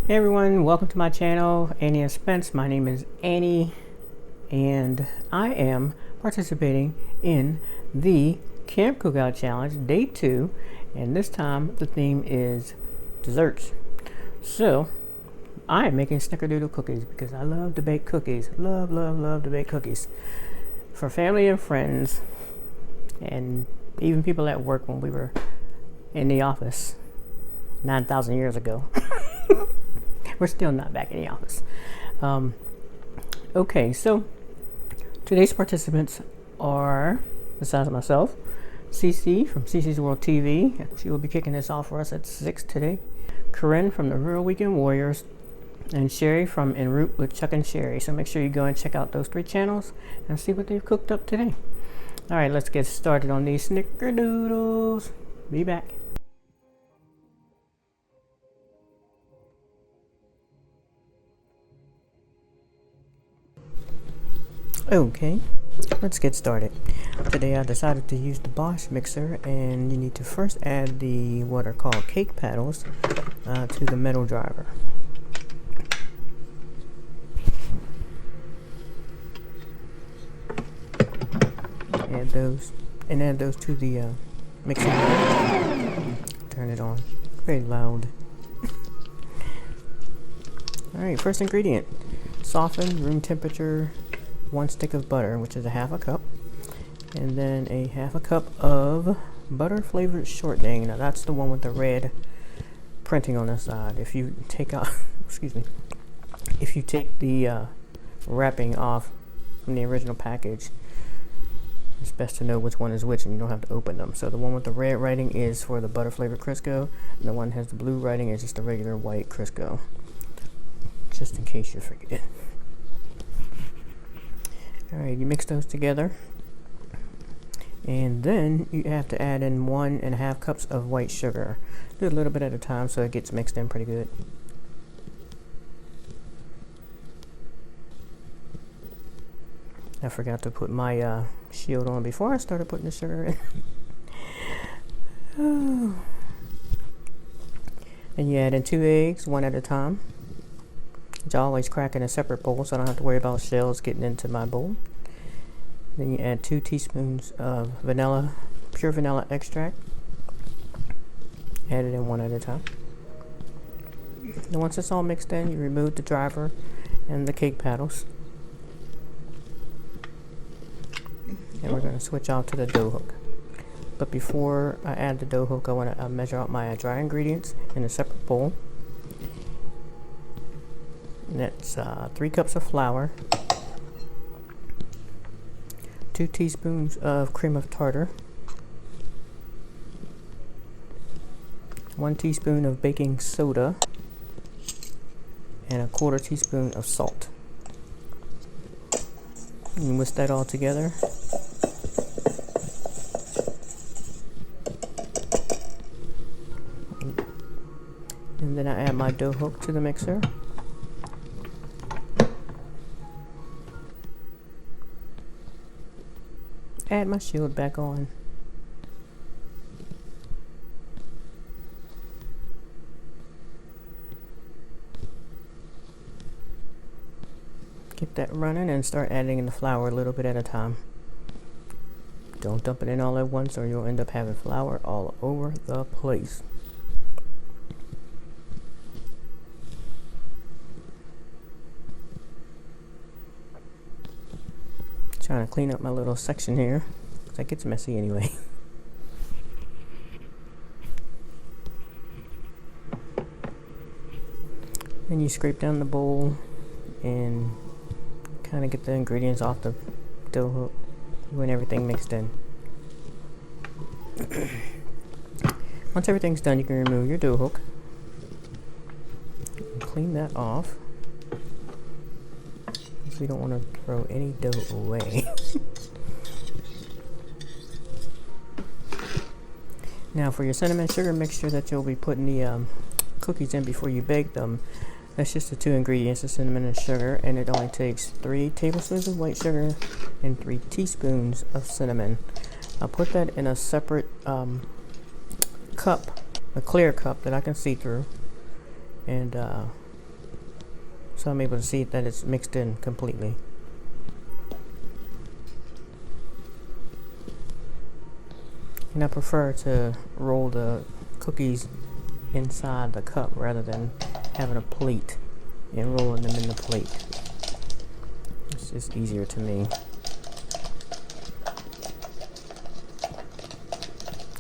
Hey everyone, welcome to my channel, Annie and Spence. My name is Annie and I am participating in the Camp Cookout Challenge Day 2, and this time the theme is desserts. So I am making snickerdoodle cookies because I love to bake cookies. Love to bake cookies for family and friends and even people at work when we were in the office 9,000 years ago. We're still not back in the office. Okay, so today's participants are, besides myself, Cece from Cece's World TV. She will be kicking this off for us at 6 today. Corinne from the Rural Weekend Warriors, and Sherry from En Route with Chuck and Sherry. So make sure you go and check out those 3 channels and see what they've cooked up today. All right, let's get started on these snickerdoodles. Be back. Okay, let's get started. Today I decided to use the Bosch mixer, and you need to first add the what are called cake paddles to the metal driver. Add those to the mixer. Turn it on. Very loud. Alright, first ingredient. Softened room temperature 1 stick of butter, which is a half a cup, and then a half a cup of butter flavored shortening. Now that's the one with the red printing on the side. If you take out if you take the wrapping off from the original package, it's best to know which one is which and you don't have to open them. So the one with the red writing is for the butter flavored Crisco, and the one that has the blue writing is just a regular white Crisco, just in case you forget. Alright, you mix those together, and then you have to add in 1.5 cups of white sugar. Do it a little bit at a time so it gets mixed in pretty good. I forgot to put my shield on before I started putting the sugar in. Oh. And you add in 2 eggs, 1 at a time. Which I always crack in a separate bowl so I don't have to worry about shells getting into my bowl. Then you add 2 teaspoons of pure vanilla extract. Add it in 1 at a time. And once it's all mixed in, you remove the driver and the cake paddles. And we're going to switch off to the dough hook. But before I add the dough hook, I want to measure out my dry ingredients in a separate bowl. And that's 3 cups of flour, 2 teaspoons of cream of tartar, 1 teaspoon of baking soda, and a 1/4 teaspoon of salt. And whisk that all together. And then I add my dough hook to the mixer. Add my shield back on. Get that running and start adding in the flour a little bit at a time. Don't dump it in all at once or you'll end up having flour all over the place. Trying to clean up my little section here, because that gets messy anyway. Then you scrape down the bowl and kind of get the ingredients off the dough hook when everything mixed in. Once everything's done, you can remove your dough hook and clean that off. We don't want to throw any dough away. Now for your cinnamon sugar mixture that you'll be putting the cookies in before you bake them, that's just the 2 ingredients, the cinnamon and sugar, and it only takes 3 tablespoons of white sugar and 3 teaspoons of cinnamon. I'll put that in a separate cup, a clear cup that I can see through, and so I'm able to see that it's mixed in completely. And I prefer to roll the cookies inside the cup rather than having a plate and rolling them in the plate. It's just easier to me.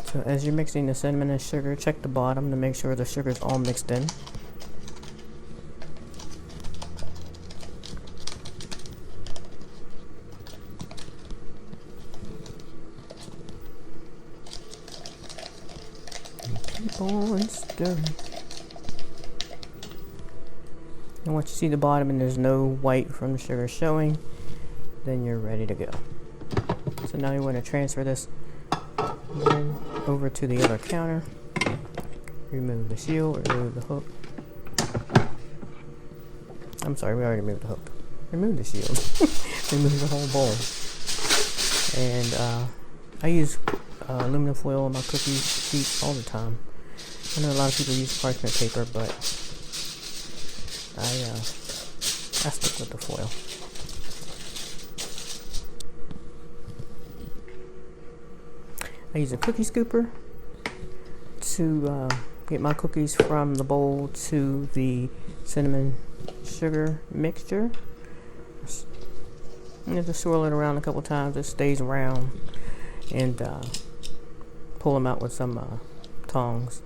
So as you're mixing the cinnamon and sugar, check the bottom to make sure the sugar is all mixed in. Keep on stirring. And once you see the bottom and there's no white from the sugar showing, then you're ready to go. So now you want to transfer this over to the other counter. Remove the shield, remove the hook. I'm sorry, we already removed the hook. Remove the shield. Remove the whole bowl. And I use aluminum foil on my cookie sheets all the time. I know a lot of people use parchment paper, but I stick with the foil. I use a cookie scooper to get my cookies from the bowl to the cinnamon sugar mixture. You have to swirl it around a couple times. It stays round, and pull them out with some tongs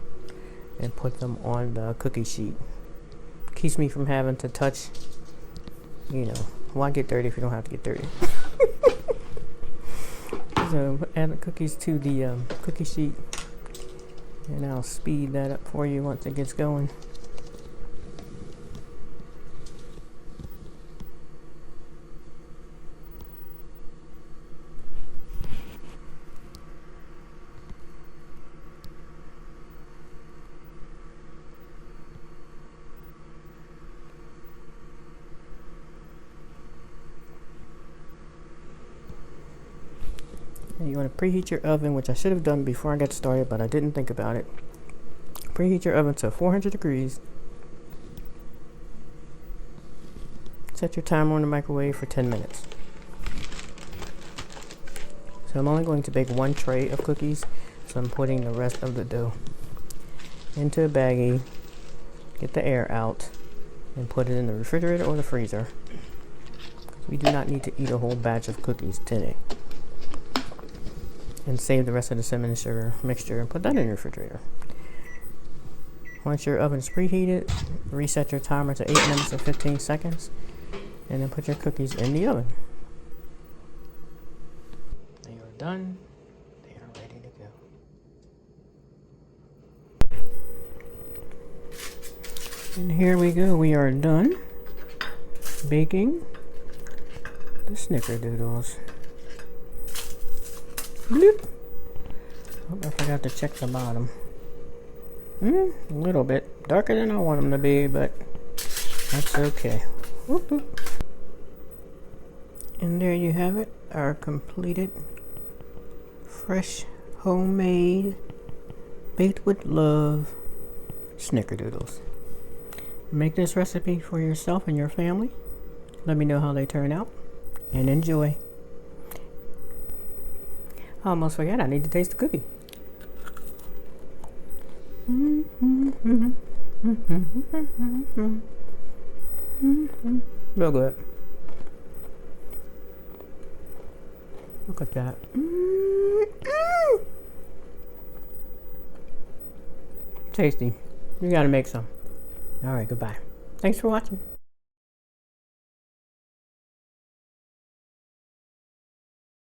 and put them on the cookie sheet. Keeps me from having to touch, why get dirty if you don't have to get dirty? So add the cookies to the cookie sheet, and I'll speed that up for you once it gets going. You want to preheat your oven, which I should have done before I got started, but I didn't think about it. Preheat your oven to 400 degrees. Set your timer on the microwave for 10 minutes. So I'm only going to bake one tray of cookies, so I'm putting the rest of the dough into a baggie, get the air out, and put it in the refrigerator or the freezer. We do not need to eat a whole batch of cookies today. And save the rest of the cinnamon and sugar mixture and put that in your refrigerator. Once your oven's preheated, reset your timer to 8 minutes and 15 seconds, and then put your cookies in the oven. They are done. They are ready to go. And here we go. We are done baking the snickerdoodles. Bloop. Oh, I forgot to check the bottom. A little bit darker than I want them to be, but that's okay. Whoop, whoop. And there you have it, our completed, fresh, homemade, baked with love snickerdoodles. Make this recipe for yourself and your family. Let me know how they turn out, and enjoy. I almost forgot I need to taste the cookie. Real good. Look at that. Tasty. You gotta make some. Alright, goodbye. Thanks for watching.